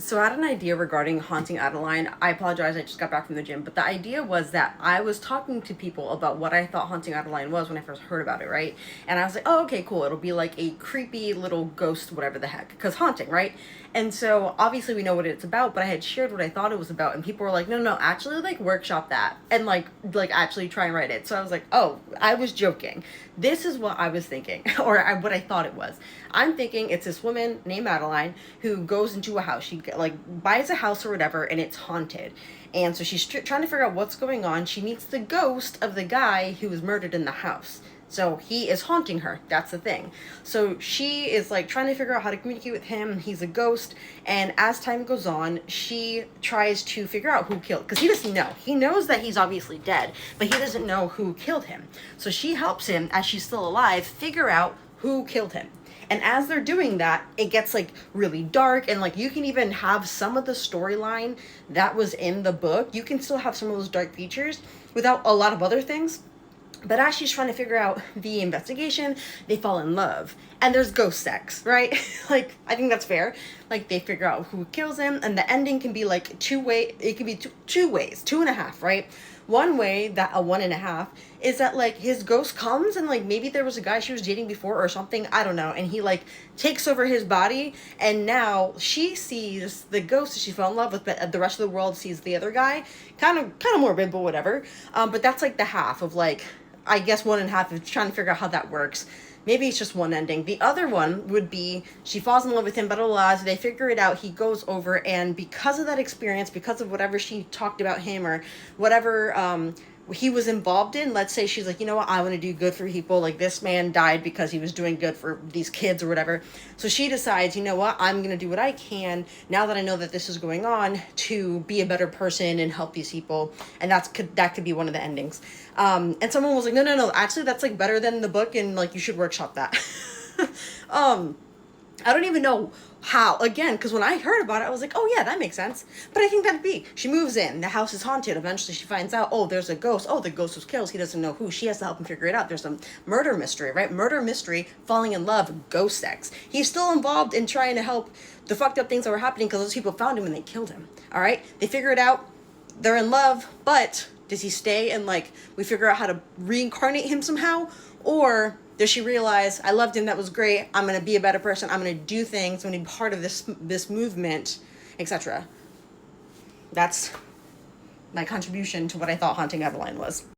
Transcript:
So I had an idea regarding haunting Adeline. I apologize, I just got back from the gym, but the idea was that I was talking to people about what I thought haunting Adeline was when I first heard about it, right? And I was like, oh, okay, cool. It'll be like a creepy little ghost, whatever the heck, because haunting, right? And so obviously we know what it's about, but I had shared what I thought it was about, and people were like, no, no, actually, like workshop that and like actually try and write it. So I was like, oh, I was joking. This is what I was thinking, or what I thought it was. I'm thinking it's this woman named Adeline who goes into a house. She like buys a house or whatever, and it's haunted. And so she's trying to figure out what's going on. She meets the ghost of the guy who was murdered in the house. So he is haunting her. That's the thing. So she is like trying to figure out how to communicate with him. He's a ghost. And as time goes on, she tries to figure out who killed, because he doesn't know. He knows that he's obviously dead, but he doesn't know who killed him. So she helps him, as she's still alive, figure out who killed him. And as they're doing that, it gets like really dark, and like you can even have some of the storyline that was in the book. You can still have some of those dark features without a lot of other things. But as she's trying to figure out the investigation, they fall in love. And there's ghost sex, right? Like, I think that's fair. Like, they figure out who kills him, and the ending can be like it can be two ways, 2.5, right? One way, that a 1.5, is that like his ghost comes and like maybe there was a guy she was dating before or something, I don't know, and he like takes over his body, and now she sees the ghost that she fell in love with, but the rest of the world sees the other guy. Kind of morbid, but whatever. But that's like the half of like, I guess 1.5 is trying to figure out how that works. Maybe it's just one ending. The other one would be she falls in love with him, but alas, they figure it out. He goes over, and because of that experience, because of whatever she talked about him or whatever he was involved in, let's say she's like, you know what, I want to do good for people. Like, this man died because he was doing good for these kids or whatever. So she decides, you know what, I'm going to do what I can now that I know that this is going on to be a better person and help these people. And that could be one of the endings. And someone was like, no, actually that's like better than the book, and like you should workshop that. I don't even know how, again, because when I heard about it, I was like, oh yeah, that makes sense. But I think that'd be, she moves in, the house is haunted, eventually she finds out, oh, there's a ghost, oh, the ghost was killed, he doesn't know who, she has to help him figure it out. There's some murder mystery, right? Murder mystery, falling in love, ghost sex. He's still involved in trying to help the fucked up things that were happening because those people found him and they killed him. All right, they figure it out, they're in love, but does he stay and like we figure out how to reincarnate him somehow? Or does she realize, I loved him, that was great, I'm going to be a better person, I'm going to do things, I'm going to be part of this movement, etc. That's my contribution to what I thought haunting Adeline was.